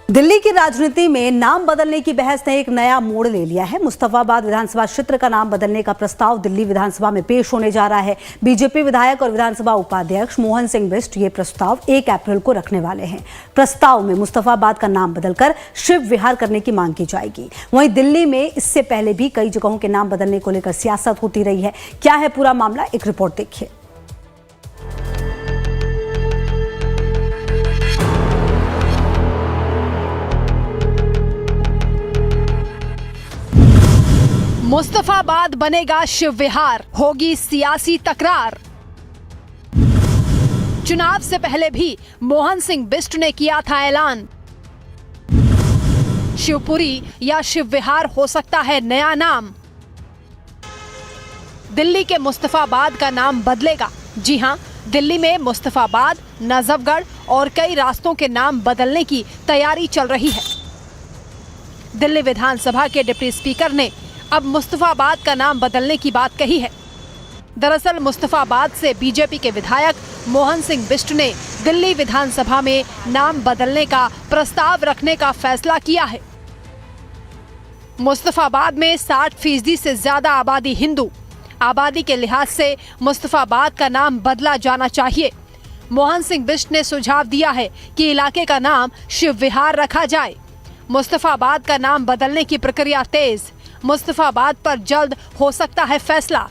दिल्ली की राजनीति में नाम बदलने की बहस ने एक नया मोड़ ले लिया है। मुस्तफाबाद विधानसभा क्षेत्र का नाम बदलने का प्रस्ताव दिल्ली विधानसभा में पेश होने जा रहा है। बीजेपी विधायक और विधानसभा उपाध्यक्ष मोहन सिंह बिष्ट ये प्रस्ताव 1 अप्रैल को रखने वाले हैं। प्रस्ताव में मुस्तफाबाद का नाम बदलकर शिव विहार करने की मांग की जाएगी। वहीं दिल्ली में इससे पहले भी कई जगहों के नाम बदलने को लेकर सियासत होती रही है। क्या है पूरा मामला, एक रिपोर्ट देखिए। मुस्तफाबाद बनेगा शिव विहार, होगी सियासी तकरार। चुनाव से पहले भी मोहन सिंह बिष्ट ने किया था ऐलान, शिवपुरी या शिव विहार हो सकता है नया नाम। दिल्ली के मुस्तफाबाद का नाम बदलेगा। जी हां, दिल्ली में मुस्तफाबाद, नजफगढ़ और कई रास्तों के नाम बदलने की तैयारी चल रही है। दिल्ली विधानसभा के डिप्टी स्पीकर ने अब मुस्तफाबाद का नाम बदलने की बात कही है। दरअसल मुस्तफाबाद से बीजेपी के विधायक मोहन सिंह बिष्ट ने दिल्ली विधानसभा में नाम बदलने का प्रस्ताव रखने का फैसला किया है। मुस्तफाबाद में 60% से ज्यादा आबादी हिंदू। आबादी के लिहाज से मुस्तफाबाद का नाम बदला जाना चाहिए। मोहन सिंह बिष्ट ने सुझाव दिया है कि इलाके का नाम शिव विहार रखा जाए। मुस्तफाबाद का नाम बदलने की प्रक्रिया तेज। मुस्तफाबाद पर जल्द हो सकता है फैसला।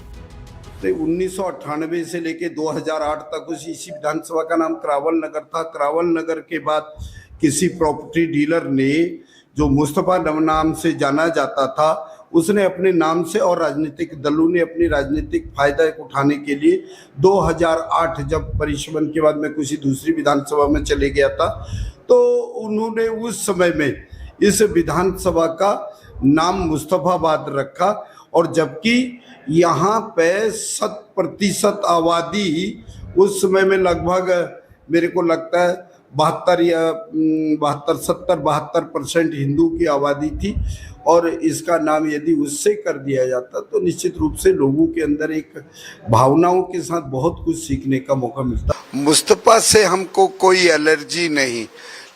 1998 से लेके 2008 तक इसी विधानसभा का नाम करावल नगर था। करावल नगर के बाद किसी प्रॉपर्टी डीलर ने, जो मुस्तफा नाम से जाना जाता था, उसने अपने नाम से और राजनीतिक दलों ने अपनी राजनीतिक फायदा उठाने के लिए 2008 जब परिश्रम के बाद मैं किसी दूसरी विधानसभा में चले गया था, तो उन्होंने उस समय में इस विधानसभा का नाम मुस्तफाबाद रखा। और जबकि यहाँ पे 100% आबादी उस समय में लगभग मेरे को लगता है 72% हिंदू की आबादी थी। और इसका नाम यदि उससे कर दिया जाता तो निश्चित रूप से लोगों के अंदर एक भावनाओं के साथ बहुत कुछ सीखने का मौका मिलता। मुस्तफा से हमको कोई एलर्जी नहीं,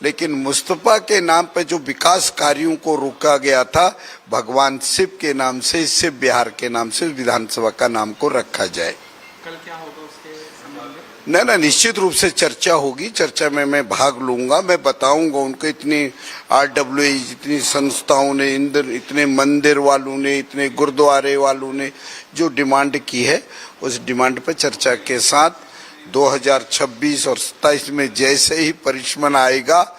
लेकिन मुस्तफा के नाम पे जो विकास कार्यों को रोका गया था, भगवान शिव के नाम से, शिव विहार के नाम से विधानसभा का नाम को रखा जाए। कल क्या होगा उसके संबंध में? ना निश्चित रूप से चर्चा होगी। चर्चा में मैं भाग लूंगा। मैं बताऊंगा उनको। इतनी RWA, इतनी संस्थाओं ने, इतने मंदिर वालों ने, इतने गुरुद्वारे वालों ने जो डिमांड की है, उस डिमांड पर चर्चा के साथ 2026 और 27 में जैसे ही परिश्रम आएगा,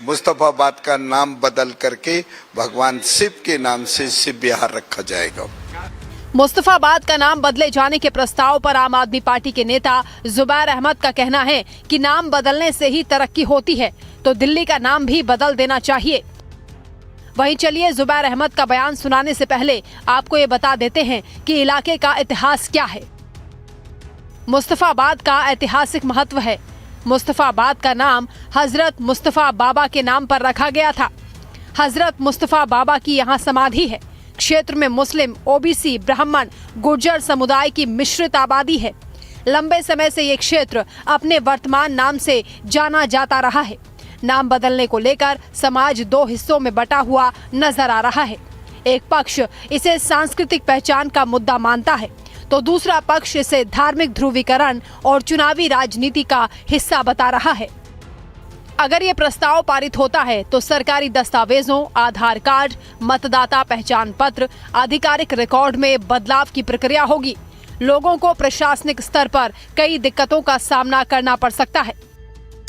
मुस्तफाबाद का नाम बदल करके भगवान शिव के नाम से शिव विहार रखा जाएगा। मुस्तफाबाद का नाम बदले जाने के प्रस्ताव पर आम आदमी पार्टी के नेता जुबैर अहमद का कहना है कि नाम बदलने से ही तरक्की होती है, तो दिल्ली का नाम भी बदल देना चाहिए। वहीं चलिए जुबैर अहमद का बयान सुनाने से पहले आपको ये बता देते हैं कि इलाके का इतिहास क्या है। मुस्तफाबाद का ऐतिहासिक महत्व है। मुस्तफाबाद का नाम हजरत मुस्तफा बाबा के नाम पर रखा गया था। हजरत मुस्तफा बाबा की यहाँ समाधि है। क्षेत्र में मुस्लिम, OBC, ब्राह्मण, गुर्जर समुदाय की मिश्रित आबादी है। लंबे समय से ये क्षेत्र अपने वर्तमान नाम से जाना जाता रहा है। नाम बदलने को लेकर समाज 2 हिस्सों में बटा हुआ नजर आ रहा है। एक पक्ष इसे सांस्कृतिक पहचान का मुद्दा मानता है, तो दूसरा पक्ष इसे धार्मिक ध्रुवीकरण और चुनावी राजनीति का हिस्सा बता रहा है। अगर ये प्रस्ताव पारित होता है तो सरकारी दस्तावेजों, आधार कार्ड, मतदाता पहचान पत्र, आधिकारिक रिकॉर्ड में बदलाव की प्रक्रिया होगी। लोगों को प्रशासनिक स्तर पर कई दिक्कतों का सामना करना पड़ सकता है।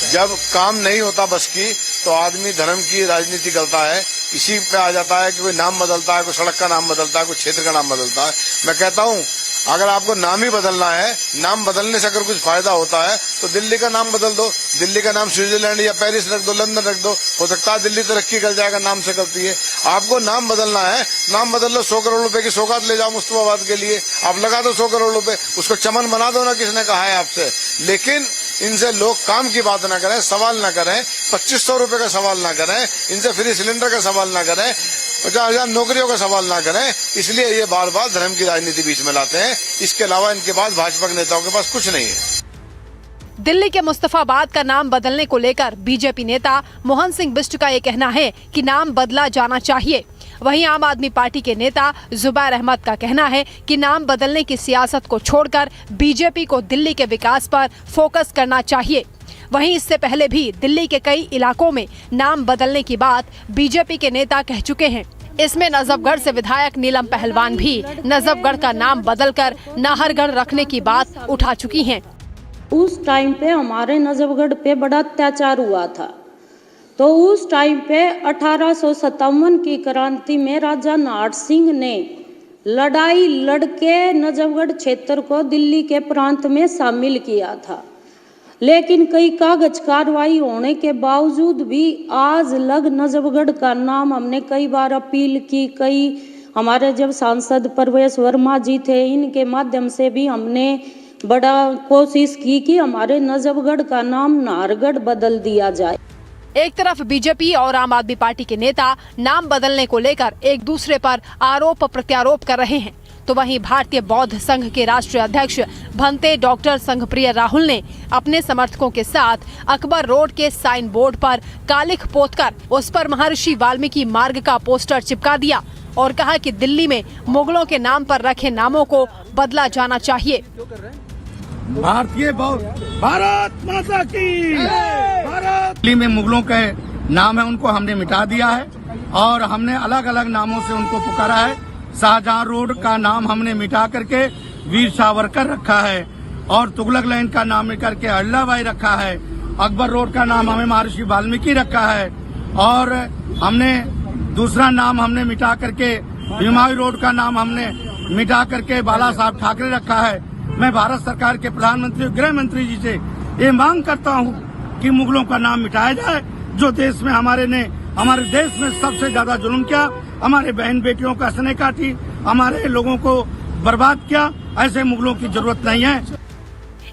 जब काम नहीं होता बस की, तो आदमी धर्म की राजनीति करता है। इसी पे आ जाता है कि कोई नाम बदलता है, कोई सड़क का नाम बदलता है, कोई क्षेत्र का नाम बदलता है। मैं कहता हूँ, अगर आपको नाम ही बदलना है, नाम बदलने से अगर कुछ फायदा होता है तो दिल्ली का नाम बदल दो। दिल्ली का नाम स्विट्जरलैंड या पेरिस रख दो, लंदन रख दो। हो सकता है दिल्ली तरक्की कर जाएगा, नाम से करती है। आपको नाम बदलना है, नाम बदल लो। 100 करोड़ रुपए की सौगात ले जाओ मुस्तफाबाद के लिए, आप लगा दो 100 करोड़ रुपए, उसको चमन बना दो ना, किसने कहा है आपसे। लेकिन इनसे लोग काम की बात ना करें, सवाल ना करें, 2500 रुपए का सवाल ना करें, इनसे फ्री सिलेंडर का सवाल ना करें, 50,000 नौकरियों का सवाल ना करें। इसलिए ये बार बार धर्म की राजनीति बीच में लाते हैं। इसके अलावा इनके पास भाजपा के नेताओं के पास कुछ नहीं है। दिल्ली के मुस्तफाबाद का नाम बदलने को लेकर बीजेपी नेता मोहन सिंह बिष्ट का ये कहना है कि नाम बदला जाना चाहिए। वहीं आम आदमी पार्टी के नेता जुबैर अहमद का कहना है कि नाम बदलने की सियासत को छोड़कर बीजेपी को दिल्ली के विकास पर फोकस करना चाहिए। वहीं इससे पहले भी दिल्ली के कई इलाकों में नाम बदलने की बात बीजेपी के नेता कह चुके हैं। इसमें नजफगढ़ से विधायक नीलम पहलवान भी नजफगढ़ का नाम बदलकर नाहरगढ़ रखने की बात उठा चुकी हैं। उस टाइम पे हमारे नजफगढ़ पे बड़ा अत्याचार हुआ था, तो उस टाइम पे 1857 की क्रांति में राजा नाहर सिंह ने लड़ाई लड़के नजफगढ़ क्षेत्र को दिल्ली के प्रांत में शामिल किया था। लेकिन कई कागज कार्रवाई होने के बावजूद भी आज लग नजफगढ़ का नाम हमने कई बार अपील की, कई हमारे जब सांसद परवेश वर्मा जी थे, इनके माध्यम से भी हमने बड़ा कोशिश की कि हमारे नजफगढ़ का नाम नाहरगढ़ बदल दिया जाए। एक तरफ बीजेपी और आम आदमी पार्टी के नेता नाम बदलने को लेकर एक दूसरे पर आरोप प्रत्यारोप कर रहे हैं, तो वहीं भारतीय बौद्ध संघ के राष्ट्रीय अध्यक्ष भंते डॉक्टर संघप्रिय राहुल ने अपने समर्थकों के साथ अकबर रोड के साइन बोर्ड पर कालिख पोतकर उस पर महर्षि वाल्मीकि मार्ग का पोस्टर चिपका दिया और कहा कि दिल्ली में मुगलों के नाम पर रखे नामों को बदला जाना चाहिए। भारतीय भारत माता की भारत। दिल्ली में मुगलों के नाम है, उनको हमने मिटा दिया है और हमने अलग अलग नामों से उनको पुकारा है। शाहजहां रोड का नाम हमने मिटा करके वीर सावरकर रखा है और तुगलक लैंड का नाम मिटा करके अहिल्याबाई रखा है। अकबर रोड का नाम हमें महर्षि वाल्मीकि रखा है और हमने दूसरा नाम हमने मिटा करके भीमाई रोड का नाम हमने मिटा करके बाला साहब ठाकरे रखा है। मैं भारत सरकार के प्रधानमंत्री और गृह मंत्री जी से ये मांग करता हूँ कि मुगलों का नाम मिटाया जाए, जो देश में हमारे देश में सबसे ज्यादा जुल्म किया, हमारे बहन बेटियों का स्नेह काटी, हमारे लोगों को बर्बाद किया। ऐसे मुगलों की जरूरत नहीं है।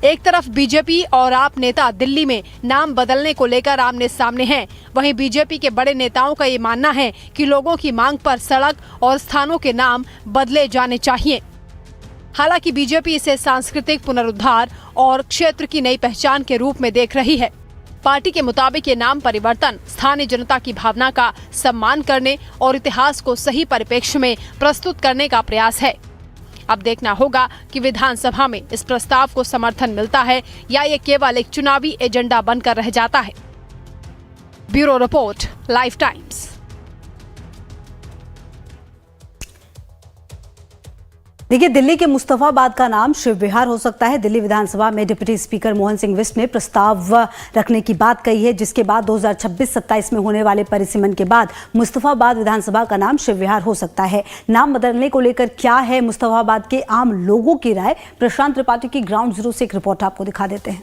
एक तरफ बीजेपी और आप नेता दिल्ली में नाम बदलने को लेकर आमने सामने हैं, वहीं बीजेपी के बड़े नेताओं का ये मानना है कि लोगों की मांग पर सड़क और स्थानों के नाम बदले जाने चाहिए। हालांकि बीजेपी इसे सांस्कृतिक पुनरुद्धार और क्षेत्र की नई पहचान के रूप में देख रही है। पार्टी के मुताबिक ये नाम परिवर्तन स्थानीय जनता की भावना का सम्मान करने और इतिहास को सही परिप्रेक्ष्य में प्रस्तुत करने का प्रयास है। अब देखना होगा कि विधानसभा में इस प्रस्ताव को समर्थन मिलता है या ये केवल एक चुनावी एजेंडा बनकर रह जाता है। Bureau report, life times. देखिए, दिल्ली के मुस्तफाबाद का नाम शिव विहार हो सकता है। दिल्ली विधानसभा में डिप्टी स्पीकर मोहन सिंह बिष्ट ने प्रस्ताव रखने की बात कही है, जिसके बाद 2026-27 में होने वाले परिसीमन के बाद मुस्तफाबाद विधानसभा का नाम शिव विहार हो सकता है। नाम बदलने को लेकर क्या है मुस्तफाबाद के आम लोगों की राय? प्रशांत त्रिपाठी की ग्राउंड जीरो से एक रिपोर्ट आपको दिखा देते हैं।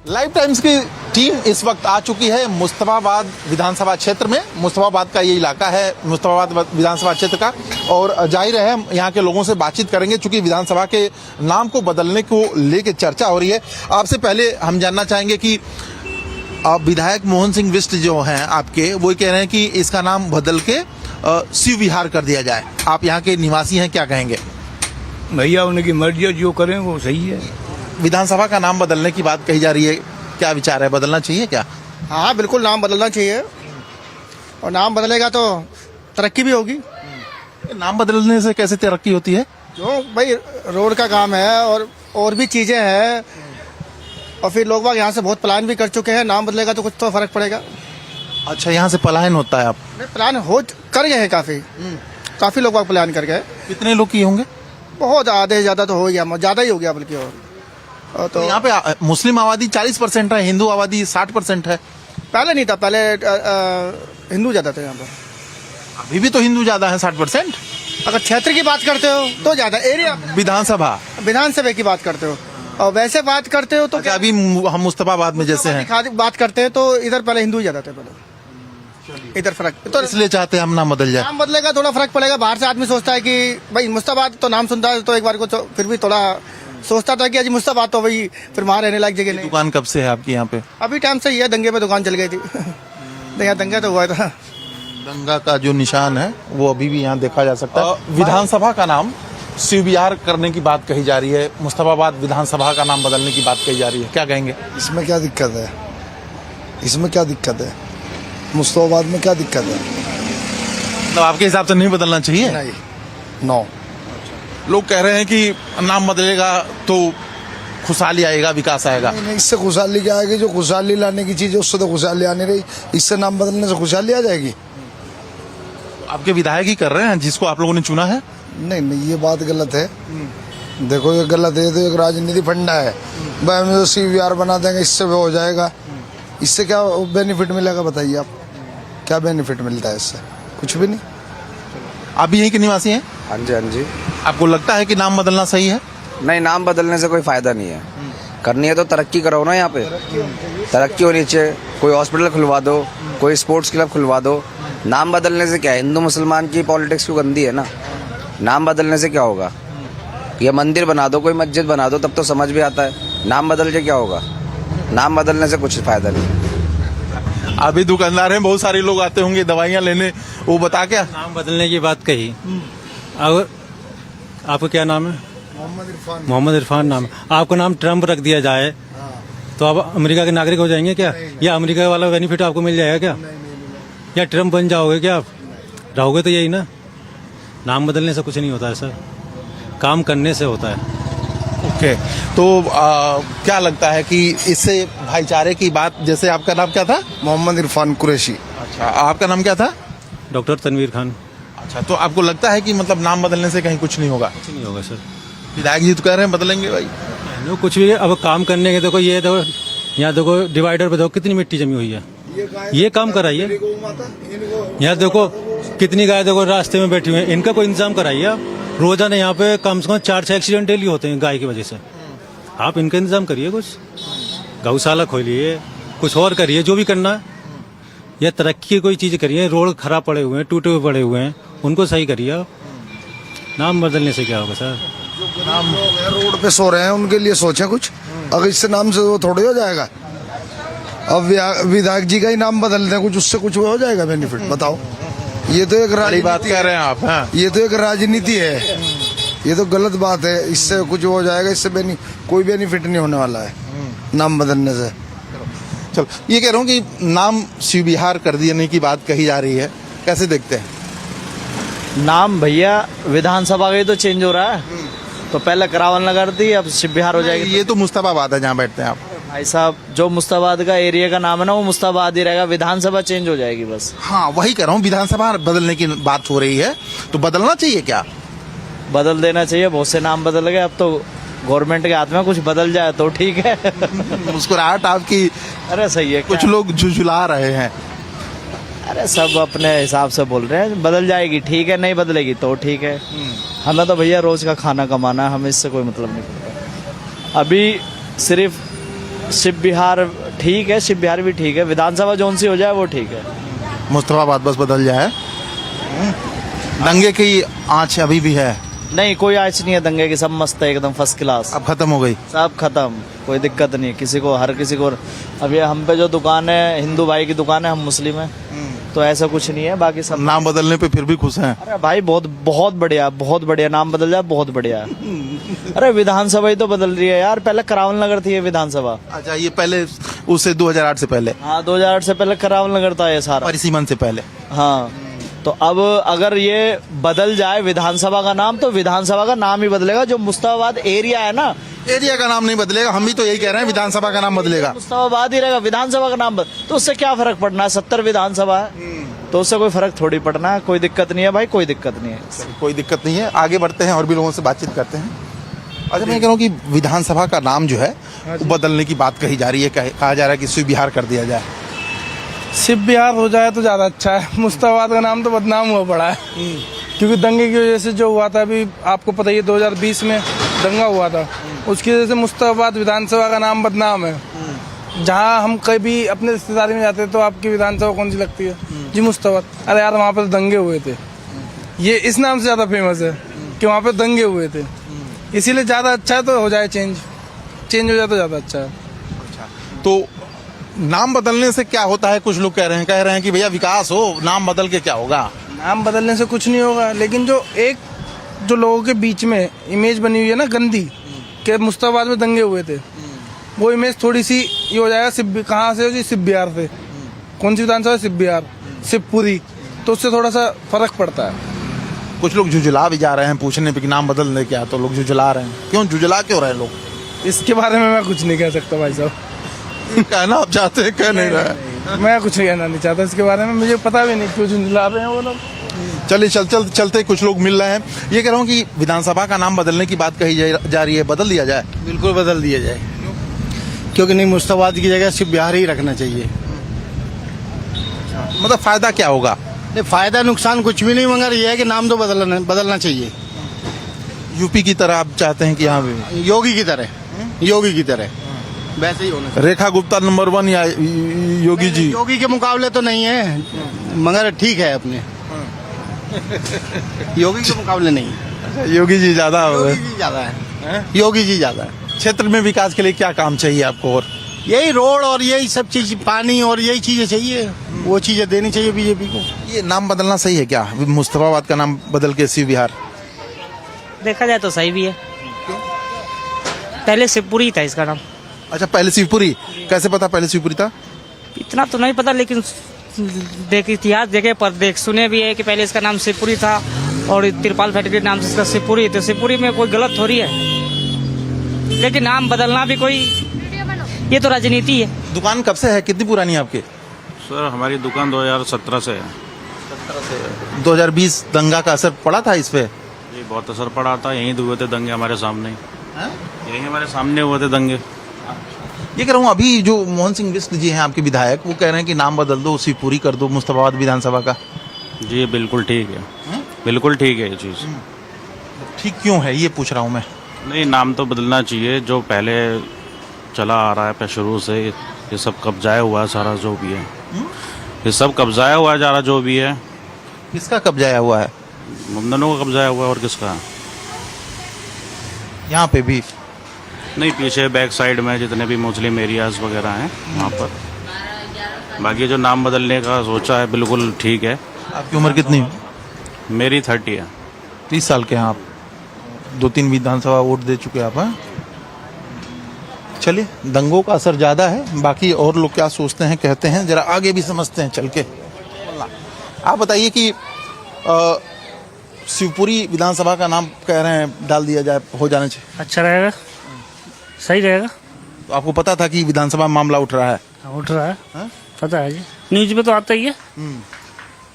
लाइफ टाइम्स की टीम इस वक्त आ चुकी है मुस्तफाबाद विधानसभा क्षेत्र में। मुस्तफाबाद का ये इलाका है मुस्तफाबाद विधानसभा क्षेत्र का, और जाहिर है हम यहाँ के लोगों से बातचीत करेंगे चूंकि विधानसभा के नाम को बदलने को लेकर चर्चा हो रही है। आपसे पहले हम जानना चाहेंगे कि विधायक मोहन सिंह बिष्ट जो हैं आपके, वो कह रहे हैं कि इसका नाम बदल के शिव विहार कर दिया जाए। आप यहाँ के निवासी हैं, क्या कहेंगे? भैया उनकी मर्जी, जो करें वो सही है। विधानसभा का नाम बदलने की बात कही जा रही है, क्या विचार है? बदलना चाहिए क्या? हाँ बिल्कुल, नाम बदलना चाहिए और नाम बदलेगा तो तरक्की भी होगी। नाम बदलने से कैसे तरक्की होती है? जो भाई रोड का काम है और भी चीजें हैं, और फिर लोग बाग यहाँ से बहुत प्लान भी कर चुके हैं। नाम बदलेगा तो कुछ तो फर्क पड़ेगा। अच्छा, यहाँ से पलायन होता है? आप प्लान कर गए हैं, काफी लोग बाग प्लान कर गए। कितने लोग किए होंगे? बहुत आधे ज्यादा तो हो गया, ज्यादा ही हो गया बल्कि। और तो यहाँ पे मुस्लिम आबादी 40% है, हिंदू आबादी 60% है। पहले नहीं था, पहले हिंदू ज्यादा थे यहाँ पर। अभी भी तो हिंदू ज्यादा है 60%। अगर क्षेत्र की बात करते हो तो ज्यादा, एरिया विधानसभा की बात करते हो और वैसे बात करते हो तो अच्छा, अभी हम मुस्तफाबाद में जैसे हैं बात करते हैं तो इधर पहले हिंदू ज्यादा थे, पहले इधर फर्क तो इसलिए चाहते हैं हम नाम बदल जाए। नाम बदलेगा थोड़ा फर्क पड़ेगा। बाहर से आदमी सोचता है कि भाई मुस्तफाबाद तो नाम सुनता है तो एक बार को तो फिर भी थोड़ा सोचता था कि आज मुस्तफाबाद तो वही फिर वहाँ रहने लायक जगह नहीं। दुकान कब से है आपकी यहाँ पे? अभी टाइम से ही है, दंगे पे दुकान चल गई थी। यहाँ दंगा तो हुआ था। दंगा का जो निशान है वो अभी भी यहाँ देखा जा सकता है। विधानसभा का नाम CBR करने की बात कही जा रही है, मुस्तफाबाद विधानसभा का नाम बदलने की बात कही जा रही है, क्या कहेंगे? इसमें क्या दिक्कत है? इसमें क्या दिक्कत है? मुस्तफाबाद में क्या दिक्कत है? मतलब आपके हिसाब से नहीं बदलना चाहिए? नहीं, नो। लोग कह रहे हैं कि नाम बदलेगा तो खुशहाली आएगा, विकास आएगा। नहीं, इससे खुशहाली क्या आएगी? जो खुशहाली लाने की चीज है उससे तो खुशहाली आने रही, इससे नाम बदलने से खुशहाली आ जाएगी? आपके विधायक ही कर रहे हैं जिसको आप लोगों ने चुना है। नहीं नहीं, ये बात गलत है। देखो ये गलत है, तो एक राजनीति फंडा है भाई, हम जो CBR बना देंगे इससे वो हो जाएगा। इससे क्या बेनिफिट मिलेगा बताइए आप? क्या बेनिफिट मिलता है इससे? कुछ भी नहीं। आप भी यहीं के निवासी हैं? हाँ जी, हाँ जी। आपको लगता है कि नाम बदलना सही है? नहीं, नाम बदलने से कोई फायदा नहीं है। करनी है तो तरक्की करो ना, यहाँ पे तरक्की होनी चाहिए। कोई हॉस्पिटल खुलवा दो, कोई स्पोर्ट्स क्लब खुलवा दो। नाम बदलने से क्या है? हिंदू मुसलमान की पॉलिटिक्स क्यों गंदी है ना। नाम बदलने से क्या होगा? ये मंदिर बना दो, कोई मस्जिद बना दो, तब तो समझ भी आता है। नाम बदल के क्या होगा? नाम बदलने से कुछ फायदा नहीं। अभी दुकानदार हैं, बहुत सारे लोग आते होंगे दवाइयाँ लेने, वो बता क्या नाम बदलने की बात कही। और आपका क्या नाम है? मोहम्मद इरफान नाम है। आपका नाम ट्रम्प रख दिया जाए तो आप अमेरिका के नागरिक हो जाएंगे क्या? या अमेरिका वाला बेनिफिट आपको मिल जाएगा क्या? या ट्रम्प बन जाओगे क्या आप? रहोगे तो यही ना। नाम बदलने से कुछ नहीं होता है सर, काम करने से होता है। ओके, तो क्या लगता है कि इससे भाईचारे की बात, जैसे आपका नाम क्या था? मोहम्मद इरफान कुरैशी। अच्छा, आपका नाम क्या था? डॉक्टर तनवीर खान। अच्छा, तो आपको लगता है कि मतलब नाम बदलने से कहीं कुछ नहीं होगा? कुछ नहीं होगा सर। विधायक जी तो कह रहे हैं बदलेंगे भाई। नो, कुछ भी अब काम करने के देखो, ये देखो यहाँ देखो डिवाइडर पे देखो कितनी मिट्टी जमी हुई है, ये काम कराइए। यहाँ देखो कितनी गाय देखो रास्ते में बैठी हुई है, इनका कोई इंतजाम कराइए आप। रोजाना यहाँ पे कम से कम 4-6 एक्सीडेंट डेली होते हैं गाय की वजह से। आप इनका इंतजाम करिए, कुछ गौशाला खोलिए, कुछ और करिए, जो भी करना है। या तरक्की की कोई चीज करिए। रोड खराब पड़े हुए हैं, टूटे हुए पड़े हुए हैं, उनको सही करिए आप। नाम बदलने से क्या होगा सर? नाम लोग हैं रोड पे सो रहे हैं, उनके लिए सोचें कुछ। अगर इससे नाम से वो थोड़ी हो जाएगा। अब विधायक जी का ही नाम बदल दें कुछ, उससे कुछ हो जाएगा बेनिफिट? बताओ। ये तो एक बड़ी बात कह रहे हैं आप। हाँ। ये तो एक राजनीति है, ये तो गलत बात है। इससे कुछ हो जाएगा, इससे कोई बेनिफिट नहीं होने वाला है नाम बदलने से। चलो, ये कह रहा हूँ कि नाम CBR कर देने की बात कही जा रही है, कैसे देखते हैं? नाम भैया विधानसभा का ही तो चेंज हो रहा है। तो पहले करावल नगर थी, अब CBR हो जाएगी। ये तो मुस्तफाबाद है जहाँ बैठते हैं आप। भाई साहब, जो मुस्ताबाद का एरिया का नाम है ना, वो मुस्ताबाद ही रहेगा। विधानसभा चेंज हो जाएगी बस। हाँ, वही कह रहा हूँ, विधानसभा बदलने की बात हो रही है, तो बदलना चाहिए क्या? बदल देना चाहिए। बहुत से नाम बदल गए, अब तो गवर्नमेंट के हाथ में कुछ बदल जाए तो ठीक है। मुस्कुराहट आपकी। अरे सही है। कुछ लोग झुझुला रहे हैं। अरे सब अपने हिसाब से बोल रहे हैं, बदल जाएगी ठीक है, नहीं बदलेगी तो ठीक है। हमें तो भैया रोज का खाना कमाना है, हमें इससे कोई मतलब नहीं पड़ता। अभी सिर्फ CBR ठीक है, CBR भी ठीक है। विधानसभा जोन सी हो जाए वो ठीक है। मुस्तफाबाद बस बदल जाए। दंगे की आंच अभी भी है? नहीं, कोई आँच नहीं है दंगे की, सब मस्त है एकदम फर्स्ट क्लास। अब खत्म हो गई? सब खत्म, कोई दिक्कत नहीं किसी को, हर किसी को। अब ये हम पे जो दुकान है, हिंदू भाई की दुकान है, हम मुस्लिम है, तो ऐसा कुछ नहीं है। बाकी सब नाम बदलने पे फिर भी खुश हैं? अरे भाई बहुत बहुत बढ़िया, बहुत बढ़िया। नाम बदल जाए बहुत बढ़िया। अरे विधानसभा ही तो बदल रही है यार। पहले करावल नगर थी ये विधानसभा। अच्छा, ये पहले उससे 2008 से पहले? हाँ, 2008 से पहले करावल नगर था ये सारा, परिसीमन से पहले। हाँ, तो अब अगर ये बदल जाए विधानसभा का नाम, तो विधानसभा का नाम ही बदलेगा। जो मुस्ताबाद एरिया है ना, एरिया का नाम नहीं बदलेगा। हम भी तो यही कह रहे हैं, विधानसभा का नाम बदलेगा। मुस्ताबाद ही रहेगा, विधानसभा का नाम तो उससे क्या फर्क पड़ना है? 70 विधानसभा है, तो उससे कोई फर्क थोड़ी पड़ना है। कोई दिक्कत नहीं है भाई, कोई दिक्कत नहीं है। कोई दिक्कत नहीं है। आगे बढ़ते हैं और भी लोगों से बातचीत करते हैं। अच्छा, मैं कह रहा हूँ कि विधानसभा का नाम जो है वो बदलने की बात कही जा रही है, कहा जा रहा है कि CBR कर दिया जाए। CBR हो जाए तो ज्यादा अच्छा है। मुस्ताबाद का नाम तो बदनाम हुआ पड़ा है, क्योंकि दंगे की वजह से जो हुआ था, अभी आपको पता ही है 2020 में दंगा हुआ था, उसकी वजह से मुस्ताबाद विधानसभा का नाम बदनाम है। जहाँ हम कभी अपने रिश्तेदारी में जाते हैं तो आपकी विधानसभा कौन सी लगती है? जी मुस्ताबाद। अरे यार, वहाँ पर दंगे हुए थे, ये इस नाम से ज्यादा फेमस है कि वहाँ पे दंगे हुए थे, इसीलिए ज्यादा अच्छा है। तो हो जाए चेंज हो जाए तो ज्यादा अच्छा है। तो नाम बदलने से क्या होता है? कुछ लोग कह रहे हैं कि भैया विकास हो, नाम बदल के क्या होगा? नाम बदलने से कुछ नहीं होगा, लेकिन जो एक जो लोगों के बीच में इमेज बनी हुई है ना गंदी, कि मुस्तफाबाद में दंगे हुए थे, वो इमेज थोड़ी सी ये हो जाएगा। कहाँ से हो जी? सिप बिहार से। कौन सी विधानसभा? सिप बिहार, शिवपुरी, तो उससे थोड़ा सा फर्क पड़ता है। कुछ लोग झुझला भी जा रहे हैं पूछने पे कि नाम बदलने क्या, तो लोग झुझला रहे हैं। क्यों झुझला क्यों रहे हैं लोग? इसके बारे में मैं कुछ नहीं कह सकता भाई साहब। कहना आप चाहते हैं, कह नहीं रहे। मैं कुछ कहना नहीं चाहता इसके बारे में, मुझे पता भी नहीं क्यों झुंझला रहे हैं वो लोग। चलिए चलते कुछ लोग मिल रहे हैं। ये कह रहा हूँ कि विधानसभा का नाम बदलने की बात कही जा रही है, बदल दिया जाए? बिल्कुल बदल दिया जाए, क्योंकि नहीं, मुस्तफाबाद की जगह सिर्फ बिहार ही रखना चाहिए। मतलब फायदा क्या होगा? नहीं, फायदा नुकसान कुछ भी नहीं, मगर यह है कि नाम तो बदलना चाहिए। यूपी की तरह आप चाहते हैं कि यहाँ भी योगी की तरह वैसे ही होना। रेखा गुप्ता नंबर 1 या योगी जी? योगी के मुकाबले तो नहीं है, मगर ठीक है अपने। योगी के मुकाबले नहीं। योगी जी ज्यादा योगी जी ज्यादा है। योगी जी ज्यादा है। क्षेत्र में विकास के लिए क्या काम चाहिए आपको? और यही रोड और यही सब चीज, पानी और यही चीजें चाहिए, वो चीजें देनी चाहिए बीजेपी को। ये नाम बदलना सही है क्या? मुस्तफाबाद का नाम बदल के शिव विहार? देखा जाए तो सही भी है। पहले शिवपुरी था इसका नाम। अच्छा, पहले शिवपुरी। कैसे पता पहले शिवपुरी था? इतना तो नहीं पता, लेकिन इतिहास देखे पर सुने भी है कि पहले इसका नाम शिवपुरी था और तिरपाल फैक्ट्री के नाम से इसका शिवपुरी। तो शिवपुरी में कोई गलत हो रही है, लेकिन नाम बदलना भी कोई, ये तो राजनीति है। दुकान कब से है? कितनी पुरानी है आपकी? सर हमारी दुकान 2017 से है। 2020 दंगा का असर पड़ा था इस पे? जी बहुत असर पड़ा था, यहीं हुए थे दंगे हमारे सामने। यहीं हमारे सामने हुए थे दंगे। ये कह रहा हूँ, अभी जो मोहन सिंह बिष्ट जी हैं आपके विधायक, वो कह रहे हैं कि नाम बदल दो, शिवपुरी कर दो मुस्तफाबाद विधानसभा का। जी बिल्कुल ठीक है, बिल्कुल ठीक है ये चीज़। ठीक क्यों है ये पूछ रहा हूँ मैं। नहीं, नाम तो बदलना चाहिए। जो पहले चला आ रहा है शुरू से, ये सब कब्जाया हुआ है सारा जो भी है। ये सब कब्जाया हुआ है सारा जो भी है। किसका कब्जाया हुआ है? मुमदनों का कब्जाया हुआ है, और किसका? यहाँ पे भी नहीं, पीछे बैक साइड में जितने भी मुस्लिम एरियाज वगैरह हैं वहाँ पर। बाकी जो नाम बदलने का सोचा है बिल्कुल ठीक है। आपकी उम्र कितनी? मेरी 30 है। 30 साल के हैं आप। 2-3 विधानसभा वोट दे चुके आप हैं। चलिए, दंगों का असर ज्यादा है, बाकी और लोग क्या सोचते हैं कहते हैं, जरा आगे भी समझते हैं चल के। आप बताइए कि शिवपुरी विधानसभा का नाम कह रहे हैं डाल दिया जाए, हो जाना चाहिए। अच्छा रहेगा, सही रहेगा। तो आपको पता था कि विधानसभा में मामला उठ रहा है? उठ रहा है, पता है जी, न्यूज में तो आता ही है।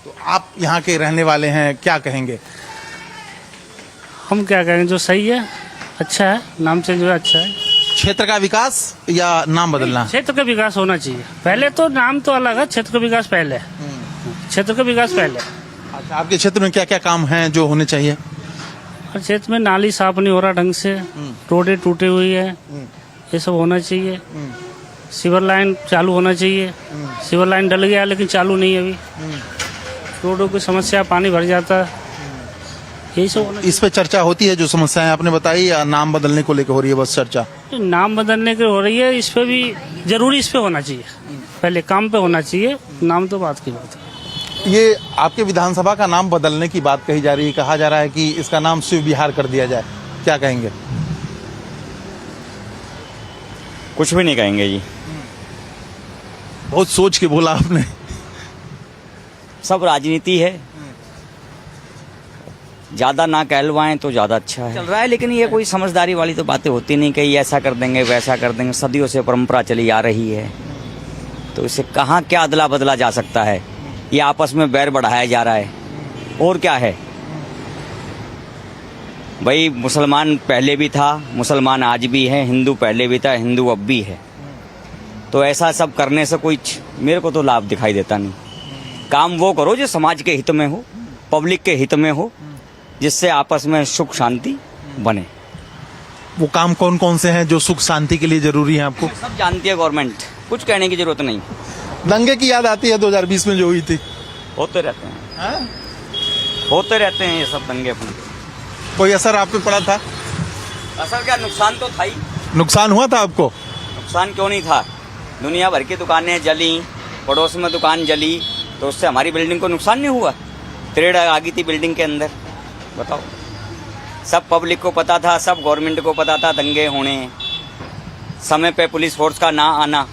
तो आप यहाँ के रहने वाले हैं, क्या कहेंगे? हम क्या कहेंगे, जो सही है, अच्छा है, नाम चेंज हुआ अच्छा है। क्षेत्र का विकास या नाम बदलना? क्षेत्र का विकास होना चाहिए पहले, तो नाम तो अलग है, क्षेत्र का विकास पहले है। क्षेत्र का विकास पहले। अच्छा, आपके क्षेत्र में क्या क्या काम हैं जो होने चाहिए? हर क्षेत्र में नाली साफ नहीं हो रहा ढंग से, रोडें टूटी हुई है, ये सब होना चाहिए। सीवर लाइन चालू होना चाहिए। सीवर लाइन डल गया लेकिन चालू नहीं है अभी। रोडों की समस्या, पानी भर जाता है, यही सब होना। इस पे चर्चा होती है जो समस्याएं आपने बताई, या नाम बदलने को लेकर हो रही है बस चर्चा? नाम बदलने की हो रही है, इस पे भी जरूरी, इस पे होना चाहिए, पहले काम पे होना चाहिए, नाम तो बात की बात है। ये आपके विधानसभा का नाम बदलने की बात कही जा रही है, कहा जा रहा है कि इसका नाम शिव विहार कर दिया जाए, क्या कहेंगे? कुछ भी नहीं कहेंगे जी। बहुत सोच के बोला आपने। सब राजनीति है, ज्यादा ना कहलवाएं तो ज्यादा अच्छा है। चल रहा है, लेकिन ये कोई समझदारी वाली तो बातें होती नहीं, कि ऐसा कर देंगे वैसा कर देंगे। सदियों से परंपरा चली आ रही है, तो इसे कहाँ क्या अदला बदला जा सकता है? ये आपस में बैर बढ़ाया जा रहा है, और क्या है भाई। मुसलमान पहले भी था, मुसलमान आज भी है, हिंदू पहले भी था, हिंदू अब भी है। तो ऐसा सब करने से कोई मेरे को तो लाभ दिखाई देता नहीं। काम वो करो जो समाज के हित में हो, पब्लिक के हित में हो, जिससे आपस में सुख शांति बने। वो काम कौन कौन से हैं जो सुख शांति के लिए जरूरी है आपको? सब जानती है गवर्नमेंट, कुछ कहने की जरूरत नहीं। दंगे की याद आती है 2020 में जो हुई थी? होते रहते हैं, होते रहते हैं ये सब दंगे अपने। कोई असर आप पे पड़ा था? असर क्या, नुकसान तो था ही। नुकसान हुआ था आपको? नुकसान क्यों नहीं था, दुनिया भर की दुकानें जली, पड़ोस में दुकान जली, तो उससे हमारी बिल्डिंग को नुकसान नहीं हुआ? त्रेड़ आ गई थी बिल्डिंग के अंदर, बताओ। सब पब्लिक को पता था, सब गवर्नमेंट को पता था दंगे होने, समय पे पुलिस फोर्स का ना आना।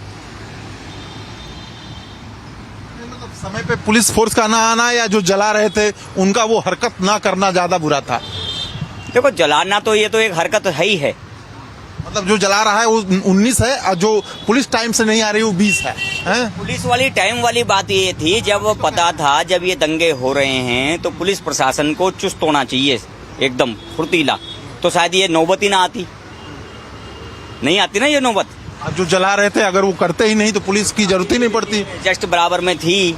समय पे पुलिस फोर्स का ना आना या जो जला रहे थे उनका वो हरकत ना करना ज्यादा बुरा था? देखो जलाना तो ये तो एक हरकत है ही है। मतलब जो जला रहा है वो 19 है और जो पुलिस टाइम से नहीं आ रही वो 20 है, हैं? पुलिस वाली टाइम वाली बात ये थी, जब पता था जब ये दंगे हो रहे हैं तो पुलिस प्रशासन को चुस्त होना चाहिए, एकदम फुर्तीला, तो शायद ये नौबत ही ना आती, नहीं आती ना ये नौबत। जो जला रहे थे अगर वो करते ही नहीं तो पुलिस की जरूरत ही नहीं पड़ती। जस्ट बराबर में थी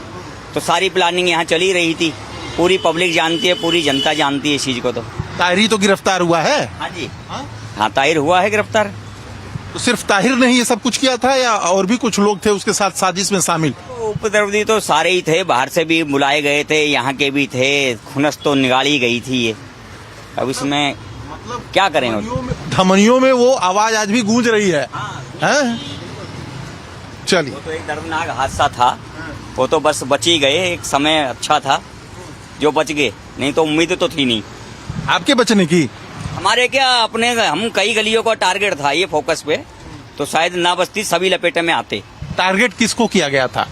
तो सारी प्लानिंग यहाँ चली रही थी, पूरी पब्लिक जानती है, पूरी जनता जानती है इस चीज को। तो ताहिर तो गिरफ्तार हुआ है? हाँ जी, हाँ ताहिर हुआ है गिरफ्तार। तो सिर्फ ताहिर ने ही ये सब कुछ किया था या और भी कुछ लोग थे उसके साथ साजिश में शामिल? तो उपद्रवी तो सारे ही थे, बाहर से भी बुलाए गए थे, यहाँ के भी थे, खुनस तो निकाली गई थी ये। अब इसमें मतलब क्या करें? धमनियों में वो आवाज आज भी गूंज रही है, हैं? चलिए, तो एक दर्दनाक हादसा था, वो तो बस बच ही गए, एक समय अच्छा था जो बच गए, नहीं तो उम्मीद तो थी नहीं। आपके बचने की? हमारे क्या अपने, हम कई गलियों का टारगेट था ये फोकस पे, तो शायद ना बचती सभी लपेटे में आते। टारगेट किसको किया गया था?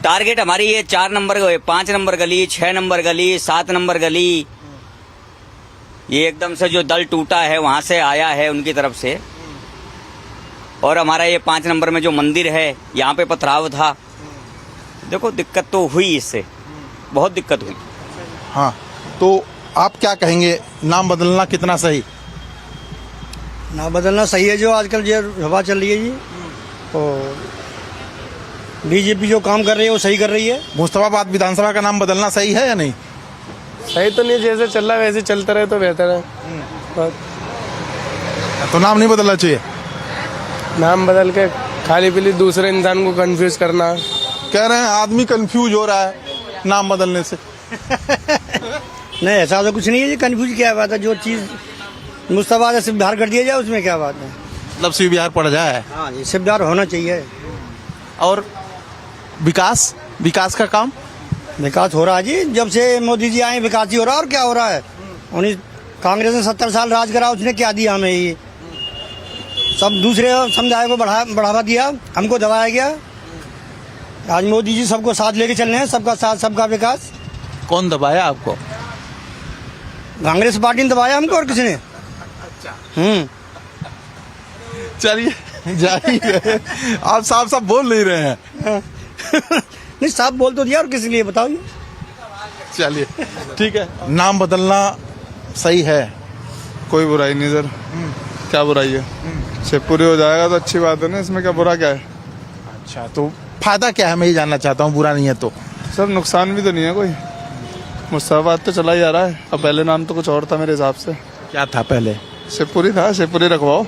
टारगेट हमारी ये 4 नंबर 5 नंबर गली, 6 नंबर गली, 7 नंबर गली, ये एकदम से जो दल टूटा है वहां से आया है उनकी तरफ से। और हमारा ये 5 नंबर में जो मंदिर है यहाँ पे पथराव था। देखो दिक्कत तो हुई, इससे बहुत दिक्कत हुई। हाँ, तो आप क्या कहेंगे, नाम बदलना कितना सही? नाम बदलना सही है, जो आजकल जो हवा चल रही है जी, और बीजेपी जो काम कर रही है वो सही कर रही है। मुस्तफाबाद विधानसभा का नाम बदलना सही है या नहीं? सही तो नहीं, जैसे चल रहा है वैसे चलता रहे तो बेहतर है। तो नाम नहीं बदलना चाहिए? नाम बदल के खाली पीली दूसरे इंसान को कंफ्यूज करना। कह रहे हैं आदमी कंफ्यूज हो रहा है नाम बदलने से। नहीं, ऐसा तो कुछ नहीं है जी, कंफ्यूज क्या बात है, जो चीज़ मुस्तफा से बाहर कर दिया जाए उसमें क्या बात है। मतलब शिव बिहार पड़ जाए। हाँ जी, सिबदार होना चाहिए। और विकास का काम? विकास हो रहा है जी, जब से मोदी जी आए विकास ही हो रहा है। और क्या हो रहा है? उन्हीं कांग्रेस ने 70 साल राज करा, उसने क्या दिया हमें? ये सब दूसरे समुदाय को बढ़ावा दिया, हमको दबाया गया। आज मोदी जी सबको साथ लेके चल रहे हैं, सबका साथ सबका विकास। कौन दबाया आपको? कांग्रेस पार्टी ने दबाया हमको, और किसने? चलिए जाइए, आप साफ बोल नहीं रहे हैं। नहीं, साफ बोल तो दिया, और किस लिए बताओ? चलिए ठीक है, नाम बदलना सही है? कोई बुराई नहीं सर, क्या बुराई है? शिवपुरी हो जाएगा तो अच्छी बात है ना, इसमें क्या बुरा क्या है? अच्छा, तो फायदा क्या है, मैं ये जानना चाहता हूँ। बुरा नहीं है तो सर नुकसान भी तो नहीं है कोई, मुस्तफाबाद तो चला ही आ रहा है। अब पहले नाम तो कुछ और था मेरे हिसाब से। क्या था पहले? शिवपुरी था, शिवपुरी रखवाओ।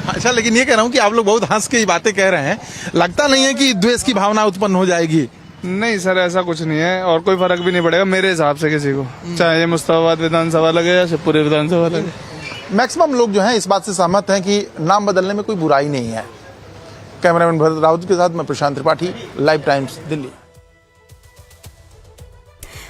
अच्छा, लेकिन ये कह रहा हूँ कि आप लोग बहुत हंस के ये बातें कह रहे हैं, लगता नहीं है कि द्वेष की भावना उत्पन्न हो जाएगी? नहीं सर, ऐसा कुछ नहीं है, और कोई फर्क भी नहीं पड़ेगा मेरे हिसाब से किसी को, चाहे ये मुस्तफाबाद विधानसभा लगे या शिवपुरी विधानसभा लगे। मैक्सिमम लोग जो हैं इस बात से सहमत हैं कि नाम बदलने में कोई बुराई नहीं है। कैमरामैन भरत राउत के साथ मैं प्रशांत त्रिपाठी, लाइव टाइम्स, दिल्ली।